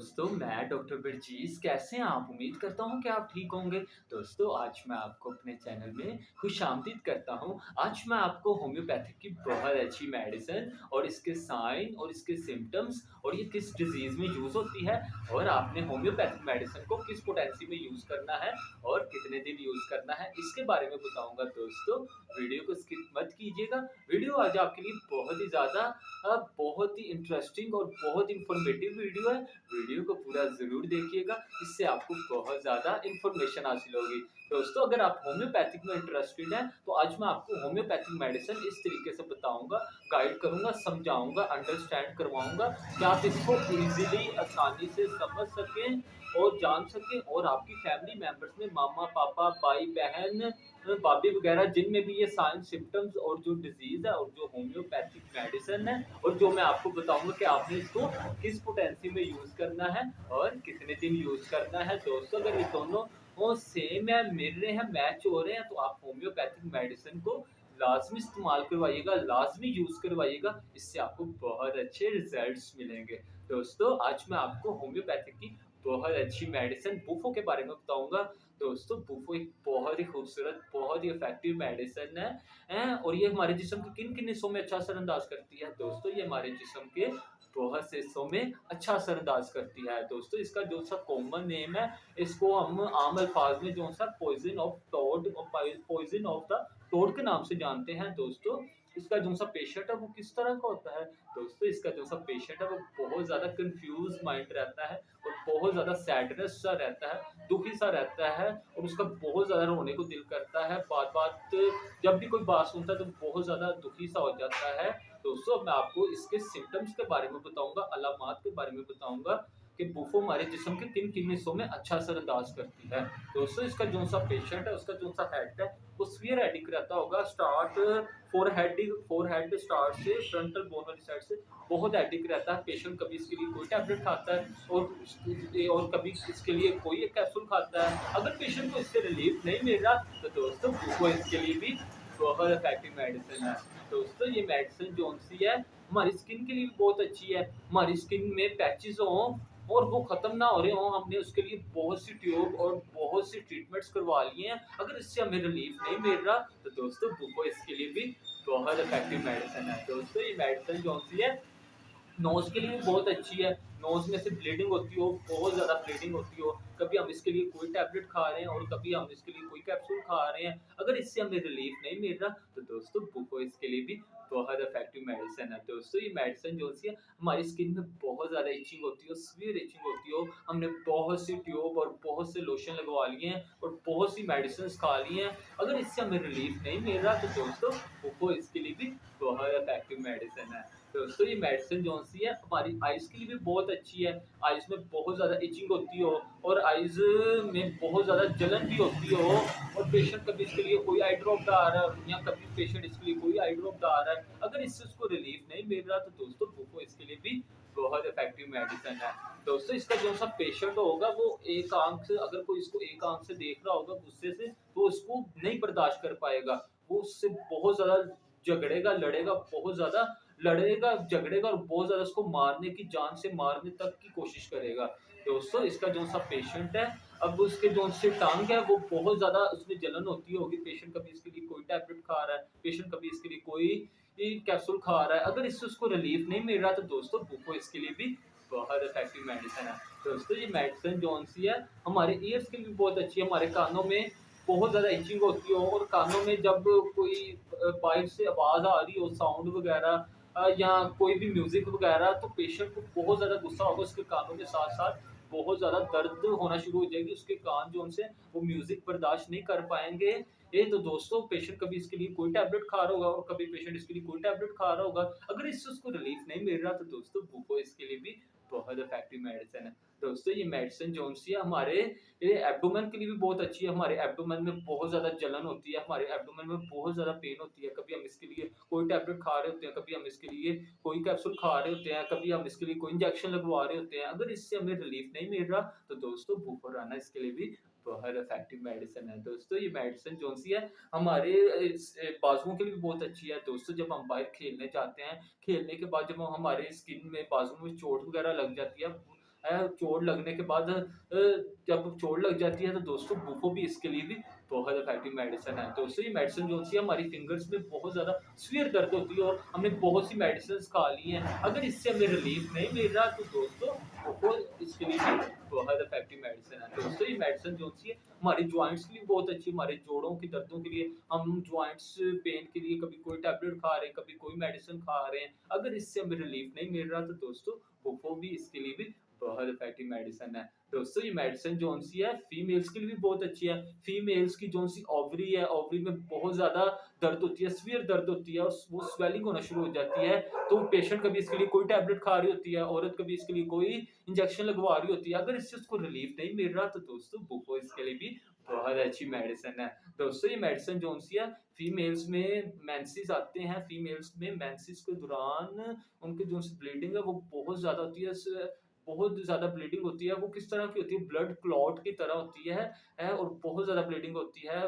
दोस्तों, मैं डॉक्टर बलजीज़ कैसे हैं आप? उम्मीद करता हूँ कि आप ठीक होंगे। दोस्तों, आज मैं आपको अपने चैनल में खुशामदीद करता हूँ। आज मैं आपको होम्योपैथिक की बहुत अच्छी मेडिसिन और इसके साइन और इसके सिम्पटम्स और ये किस डिज़ीज़ में यूज़ होती है और आपने होम्योपैथिक मेडिसिन को किस पोटेंसी में यूज़ करना है और कितने दिन यूज़ करना है, इसके बारे में बताऊँगा दोस्तों। वीडियो को स्किप मत कीजिएगा। वीडियो आज आपके लिए बहुत ही ज़्यादा बहुत ही इंटरेस्टिंग और बहुत इन्फॉर्मेटिव वीडियो है। वीडियो को पूरा ज़रूर देखिएगा, इससे आपको बहुत ज़्यादा इन्फॉर्मेशन हासिल होगी। दोस्तों, अगर आप होम्योपैथिक में इंटरेस्टेड हैं, तो आज मैं आपको होम्योपैथिक मेडिसिन इस तरीके से बताऊँगा, गाइड करूँगा, समझाऊँगा, अंडरस्टैंड करवाऊँगा कि आप इसको ईज़िली आसानी से समझ सकें और जान सकें और आपकी फैमिली मेंबर्स में मामा, पापा, भाई-बहन, भाभी वगैरह जिनमें भी ये साइन सिम्पटम्स और जो डिज़ीज़ है और जो होम्योपैथिक मेडिसिन है और जो मैं आपको बताऊँगा कि आपने इसको किस पोटेंसी में यूज़ करना है और कितने दिन यूज़ करना है। दोस्तों, अगर ये दोनों वो सेम है, मिल रहे हैं, मैच हो रहे हैं, तो आप होम्योपैथिक मेडिसिन को लाज़मी इस्तेमाल करवाइएगा, लाज़मी यूज़ करवाइएगा, इससे आपको बहुत अच्छे रिज़ल्ट्स मिलेंगे। दोस्तों, आज मैं आपको होम्योपैथिक की बहुत अच्छी मेडिसिन बुफो के बारे में बताऊँगा। दोस्तों, बुफो एक बहुत ही खूबसूरत, बहुत ही इफ़ेक्टिव मेडिसिन है और ये हमारे जिस्म के किन-किन हिस्सों में अच्छा असर-अंदाज़ करती है? दोस्तों, ये हमारे जिस्म के बहुत से हिस्सों में अच्छा असर-अंदाज़ करती है। दोस्तों, इसका जो-सा कॉमन नेम है, इसको हम आम अल्फ़ाज़ में जो-सा पॉइज़न ऑफ टोड और पॉइज़न ऑफ द टोड के नाम से जानते हैं। दोस्तों, इसका जो-सा पेशेंट है, वो किस तरह का होता है? दोस्तों, इसका जो-सा पेशेंट है, वो बहुत ज़्यादा कन्फ्यूज़ माइंड रहता है और बहुत ज़्यादा सैडनेस सा रहता है, दुखी सा रहता है और उसका बहुत ज़्यादा रोने को दिल करता है। बात-बात जब भी कोई बात सुनता है, तो बहुत ज़्यादा दुखी सा हो जाता है। दोस्तों, अब मैं आपको इसके सिम्पटम्स के बारे में बताऊँगा, अलामात के बारे में बताऊँगा कि बुफो हमारे जिस्म के किन-किन हिस्सों में अच्छा असर-अंदाज़ करती है। दोस्तों, इसका जो-सा पेशेंट है, उसका जो-सा हेड है, वो स्फीयर हेडेक रहता होगा। फ़ोरहेड स्टार्ट से फ्रंटल बोन वाली साइड से बहुत हेडेक रहता है। पेशेंट कभी इसके लिए कोई टैबलेट खाता है और कभी इसके लिए कोई एक कैप्सूल खाता है। अगर पेशेंट को इससे रिलीफ नहीं मिल रहा, तो दोस्तों बुफो इसके लिए भी बहुत इफेक्टिव मेडिसिन है। दोस्तों, ये मेडिसिन कौन-सी है, हमारी स्किन के लिए भी बहुत अच्छी है। हमारी स्किन में पैचेस हों और वो ख़त्म ना हो रहे हों, हमने उसके लिए बहुत सी ट्यूब और बहुत सी ट्रीटमेंट्स करवा लिए हैं। अगर इससे हमें रिलीफ नहीं मिल रहा, तो दोस्तों बुफो इसके लिए भी बहुत इफेक्टिव मेडिसिन है। दोस्तों, ये मेडिसिन कौन-सी है, नोज़ के लिए भी बहुत अच्छी है। नोज़ में से ब्लीडिंग होती हो, बहुत ज़्यादा ब्लीडिंग होती हो, कभी हम इसके लिए कोई टैबलेट खा रहे हैं और कभी हम इसके लिए कोई कैप्सूल खा रहे हैं। अगर इससे हमें रिलीफ नहीं मिल रहा, तो दोस्तों बुफो इसके लिए भी बहुत इफेक्टिव मेडिसिन है। दोस्तों, ये मेडिसिन जो-सी है, हमारी स्किन में बहुत ज़्यादा इचिंग होती हो, सीवियर इचिंग होती हो, हमने बहुत सी ट्यूब और बहुत से लोशन लगवा लिए हैं और बहुत सी मेडिसिन्स खा ली हैं। अगर इससे हमें रिलीफ नहीं मिल रहा, तो दोस्तों बुफो इसके लिए भी बहुत इफेक्टिव मेडिसिन है। दोस्तों, ये मेडिसिन जो-सी है, हमारी आइज़ के लिए भी बहुत अच्छी है। आइज़ में बहुत ज़्यादा इचिंग होती हो और आइज़ में बहुत ज़्यादा जलन भी होती हो और पेशेंट कभी इसके लिए कोई आई ड्रॉप डा रहा है या कभी पेशेंट इसके लिए कोई आई ड्रॉप डा रहा है। अगर इससे उसको रिलीफ नहीं मिल रहा, तो दोस्तों बुफो इसके लिए भी बहुत इफेक्टिव मेडिसिन है। दोस्तों, इसका जो-सा पेशेंट होगा, वो एक आँख से अगर कोई इसको एक आँख से देख रहा होगा गुस्से से, तो उसको नहीं बर्दाश्त कर पाएगा। वो उससे बहुत ज़्यादा झगड़ेगा, लड़ेगा, बहुत ज़्यादा लड़ेगा, झगड़ेगा और बहुत ज़्यादा उसको मारने की, जान से मारने तक की कोशिश करेगा। दोस्तों, इसका जो-सा पेशेंट है, अब उसके जो-सी टाँग है, वो बहुत ज़्यादा उसमें जलन होती होगी। पेशेंट कभी इसके लिए कोई टैबलेट खा रहा है, पेशेंट कभी इसके लिए कोई कैप्सूल खा रहा है। अगर इससे उसको रिलीफ नहीं मिल रहा, तो दोस्तों बुफो इसके लिए भी बहुत इफेक्टिव मेडिसिन है। दोस्तों, ये मेडिसिन जौन-सी है, हमारे ईयर्स के लिए भी बहुत अच्छी है। हमारे कानों में बहुत ज़्यादा इचिंग होती हो और कानों में जब कोई बाहर से आवाज़ आ रही हो, साउंड वगैरह या कोई भी म्यूज़िक वगैरह, तो पेशेंट को बहुत ज़्यादा गुस्सा होगा, उसके कानों के साथ-साथ बहुत ज़्यादा दर्द होना शुरू हो जाएगी, उसके कान जो उनसे वो म्यूज़िक बर्दाश्त नहीं कर पाएँगे। ये तो दोस्तों पेशेंट कभी इसके लिए कोई टैबलेट खा रहा होगा और कभी पेशेंट इसके लिए कोई टैबलेट खा रहा होगा। अगर इससे उसको रिलीफ नहीं मिल रहा, तो दोस्तों बुफो इसके लिए भी बहुत इफेक्टिव मेडिसिन है। दोस्तों, ये मेडिसिन जौन-सी है, हमारे ये एब्डोमेन के लिए भी बहुत अच्छी है। हमारे एब्डोमेन में बहुत ज़्यादा जलन होती है, हमारे एब्डोमेन में बहुत ज़्यादा पेन होती है। कभी हम इसके लिए कोई टैबलेट खा रहे होते हैं, कभी हम इसके लिए कोई कैप्सूल खा रहे होते हैं, कभी हम इसके लिए कोई इंजेक्शन लगवा रहे होते हैं। अगर इससे हमें रिलीफ नहीं मिल रहा, तो दोस्तों बुफराना इसके लिए भी बहुत इफेक्टिव मेडिसिन है। दोस्तों, ये मेडिसिन कौन-सी है, हमारे बाजुओं के लिए भी बहुत अच्छी है। दोस्तों, जब हम बाहर खेलने जाते हैं, खेलने के बाद जब हमारे स्किन में, बाजुओं में चोट वगैरह लग जाती है, चोट लगने के बाद जब चोट लग जाती है तो दोस्तों बुफो भी इसके लिए भी बहुत इफेक्टिव मेडिसिन है। दोस्तों ये मेडिसिन जो होती है हमारी फिंगर्स में बहुत ज़्यादा सीवियर दर्द होती है और हमने बहुत सी मेडिसिन खा ली हैं, अगर इससे हमें रिलीफ नहीं मिल रहा तो दोस्तों बुफो इसके लिए भी बहुत इफेक्टिव मेडिसिन है। दोस्तों ये मेडिसिन जो होती है हमारी जॉइंट्स के लिए बहुत अच्छी, हमारे जोड़ों की दर्दों के लिए, हम जॉइंट्स पेन के लिए कभी कोई टैबलेट खा रहे हैं, कभी कोई मेडिसिन खा रहे हैं, अगर इससे हमें रिलीफ नहीं मिल रहा तो दोस्तों बुफो भी इसके लिए भी बहुत इफेक्टिव मेडिसिन है। दोस्तों ये मेडिसिन जो सी है फीमेल्स के लिए भी बहुत अच्छी है। फीमेल्स की जो सी ओवरी है, ओवरी में बहुत ज़्यादा दर्द होती है, सीवियर दर्द होती है और वो स्वेलिंग होना शुरू हो जाती है, तो पेशेंट कभी इसके लिए कोई टैबलेट खा रही होती है, औरत कभी इसके लिए कोई इंजेक्शन लगवा रही होती है, अगर इससे उसको रिलीफ नहीं मिल रहा तो दोस्तों बुफो इसके लिए भी बहुत अच्छी मेडिसिन है। दोस्तों ये मेडिसिन जो सी है फीमेल्स में मेंसेस आते हैं, फीमेल्स में मेंसेस के दौरान उनकी जो सी ब्लीडिंग है वो बहुत ज़्यादा होती है, बहुत ज़्यादा ब्लीडिंग होती है, वो किस तरह की होती है, ब्लड क्लॉट की तरह होती है और बहुत ज़्यादा ब्लीडिंग होती है,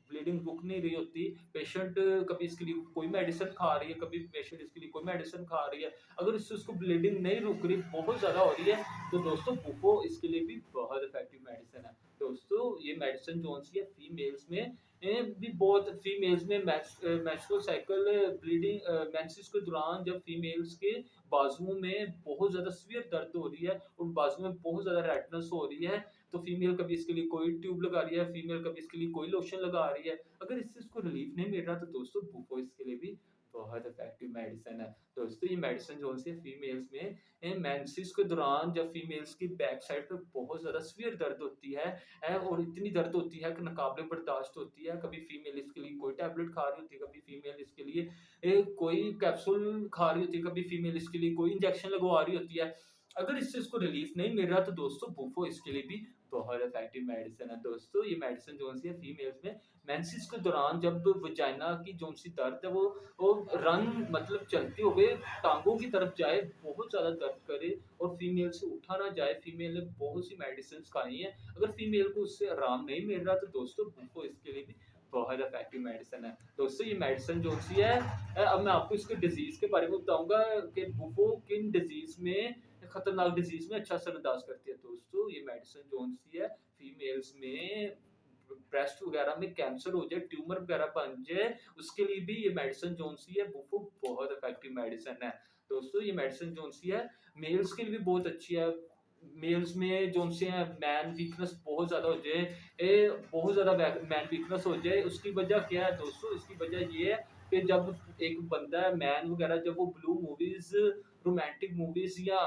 ब्लीडिंग रुक नहीं रही होती। पेशेंट कभी इसके लिए कोई मेडिसिन खा रही है, कभी पेशेंट इसके लिए कोई मेडिसिन खा रही है, अगर इससे उसको ब्लीडिंग नहीं रुक रही, बहुत ज़्यादा हो रही है, तो दोस्तों बुफो इसके लिए भी बहुत इफेक्टिव मेडिसिन है। दोस्तों ये मेडिसिन जो सी है फीमेल्स में भी बहुत, फीमेल्स में मेंस्ट्रुअल साइकिल ब्लीडिंग मेंसेस के दौरान जब फीमेल्स के बाजुओं में बहुत ज़्यादा सीवियर दर्द हो रही है, उन बाजुओं में बहुत ज़्यादा रेडनेस हो रही है, तो फीमेल कभी इसके लिए कोई ट्यूब लगा रही है, फीमेल कभी इसके लिए कोई लोशन लगा रही है, अगर इससे इसको रिलीफ नहीं मिल रहा तो दोस्तों बुफो इसके लिए भी बहुत इफेक्टिव मेडिसिन है। दोस्तों ये मेडिसिन जो है फीमेल्स में मेंसेस के दौरान जब फीमेल्स की बैक साइड पे बहुत ज़्यादा सीवियर दर्द होती है और इतनी दर्द होती है कि नाकाबिले बर्दाश्त होती है, कभी फीमेल इसके लिए कोई टैबलेट खा रही होती है, कभी फीमेल इसके लिए कोई कैप्सूल खा रही होती है, कभी फीमेल इसके लिए कोई इंजेक्शन लगवा रही होती है, अगर इससे इसको रिलीफ नहीं मिल रहा तो दोस्तों बुफो इसके लिए भी बहुत इफेक्टिव मेडिसिन है। दोस्तों ये मेडिसिन जो सी है फीमेल्स में मेंसेस के दौरान जब वजाइना की जो सी दर्द है वो रन मतलब चलते हुए टांगों की तरफ जाए, बहुत ज़्यादा दर्द करे और फीमेल से उठा ना जाए, फीमेल ने बहुत सी मेडिसिन खाई हैं, अगर फीमेल को उससे आराम नहीं मिल रहा तो दोस्तों बुफो इसके लिए भी बहुत इफेक्टिव मेडिसिन है। दोस्तों ये मेडिसिन जो सी है अब मैं आपको इसके डिजीज़ के बारे में बताऊँगा कि बुफो किन डिजीज़ में, खतरनाक डिजीज़ में अच्छा असर अंदाज करती है। दोस्तों ये मेडिसिन जो सी है फीमेल्स में ब्रेस्ट वगैरह में कैंसर हो जाए, ट्यूमर वगैरह बन जाए, उसके लिए भी ये मेडिसिन जो सी है बुफो बहुत इफेक्टिव मेडिसिन है। दोस्तों ये मेडिसिन जो सी है मेल्स के लिए भी बहुत अच्छी है। मेल्स में जो से है मैन वीकनेस बहुत ज़्यादा हो जाए, बहुत ज़्यादा मैन वीकनेस हो जाए, उसकी वजह क्या है दोस्तों, इसकी वजह ये है कि जब एक बंदा है मैन वगैरह जब वो ब्लू मूवीज़, रोमांटिक मूवीज़ या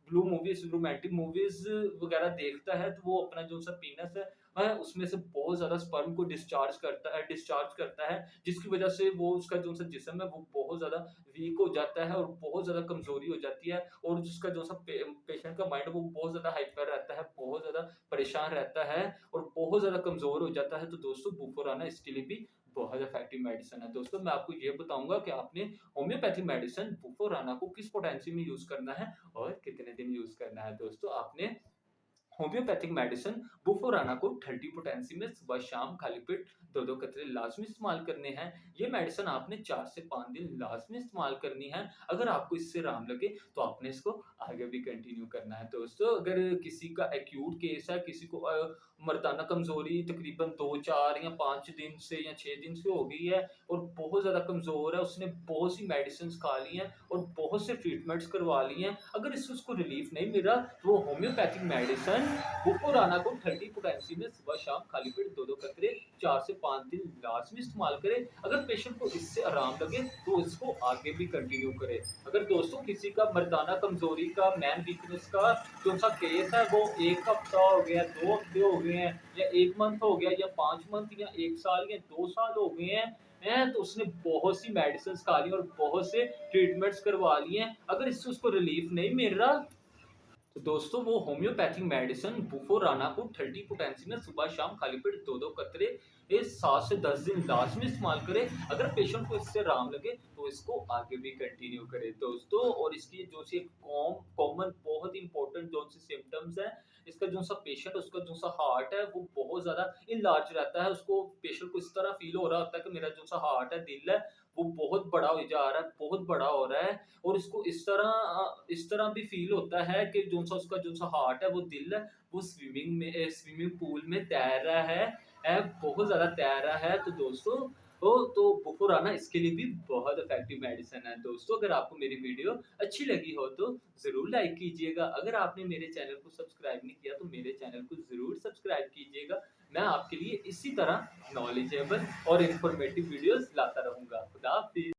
ब्लू मूवीज़, रोमांटिक मूवीज़ वगैरह देखता है तो वो अपना जो सा पीनस है उसमें से बहुत ज़्यादा स्पर्म को डिस्चार्ज करता है, जिसकी वजह से वो उसका जो सा जिस्म है वो बहुत ज़्यादा वीक हो जाता है और बहुत ज़्यादा कमज़ोरी हो जाती है और जिसका जो सा पेशेंट का माइंड वो बहुत ज़्यादा हाइपर रहता है, बहुत ज़्यादा परेशान रहता है और बहुत ज़्यादा कमज़ोर हो जाता है, तो दोस्तों बुफोराना इसके लिए भी बहुत इफेक्टिव मेडिसिन है। दोस्तों मैं आपको ये बताऊँगा कि आपने होम्योपैथिक मेडिसिन बुफोराना को किस पोटेंसी में यूज़ करना है और कितने दिन यूज़ करना है। दोस्तों आपने होम्योपैथिक मेडिसिन बुफोराना को 30 पोटेंसी में सुबह शाम खाली पेट 2-2 कतरे लाज़मी इस्तेमाल करने हैं। ये मेडिसिन आपने 4 से 5 दिन लाज़मी इस्तेमाल करनी है। अगर आपको इससे आराम लगे तो आपने इसको आगे भी कंटिन्यू करना है। दोस्तों अगर किसी का एक्यूट केस है, किसी को मर्दाना कमज़ोरी तकरीबन 2-4 या 5 दिन से या 6 दिन से हो गई है और बहुत ज़्यादा कमज़ोर है, उसने बहुत सी मेडिसिन्स खा ली हैं और बहुत से ट्रीटमेंट्स करवा लिए हैं, अगर इससे उसको रिलीफ नहीं मिल रहा तो वो होम्योपैथिक मेडिसिन बुफोराना को 30 पोटेंसी में सुबह शाम खाली पेट 2-2 कतरे 4 से 5 दिन लाज़मी इस्तेमाल करें। अगर पेशेंट को इससे आराम लगे तो इसको आगे भी कंटिन्यू करें। अगर दोस्तों किसी का मर्दाना कमज़ोरी का, मैन वीकनेस का जो सा केस है वो 1 हफ्ता हो गया, 2 हफ्ते हो गए हैं या 1 मंथ हो गया या 5 मंथ या 1 साल या 2 साल हो गए हैं तो उसने बहुत सी मेडिसिन खा ली और बहुत से ट्रीटमेंट्स करवा लिए हैं, अगर इससे उसको रिलीफ नहीं मिल रहा तो दोस्तों वो होम्योपैथिक मेडिसिन बुफोराना को 30 पोटेंसी में सुबह शाम खाली पेट 2-2 कतरे 7 से 10 दिन लाजमी इस्तेमाल करें। अगर पेशेंट को इससे आराम लगे तो इसको आगे भी कंटिन्यू करें दोस्तों। और इसकी जो सी कॉमन बहुत इंपॉर्टेंट जो सी सिम्टम्स है, इसका जो सा पेशेंट उसका जो सा हार्ट है वो बहुत ज़्यादा इनलार्ज रहता है, उसको पेशेंट को इस तरह फील हो रहा होता है कि मेरा जो सा हार्ट है, दिल है वो बहुत बड़ा हो जा रहा है, बहुत बड़ा हो रहा है और उसको इस तरह भी फ़ील होता है कि जो-सा हार्ट है, वो दिल है, वो स्विमिंग पूल में तैर रहा है, बहुत ज़्यादा तैर रहा है। तो दोस्तों तो बुफुराना इसके लिए भी बहुत इफ़ेक्टिव मेडिसिन है। दोस्तों अगर आपको मेरी वीडियो अच्छी लगी हो तो ज़रूर लाइक कीजिएगा। अगर आपने मेरे चैनल को सब्सक्राइब नहीं किया तो मेरे चैनल को ज़रूर सब्सक्राइब कीजिएगा। मैं आपके लिए इसी तरह नॉलेजेबल और इन्फॉर्मेटिव वीडियोज़ लाता रहूँगा। खुदा हाफ़िज़।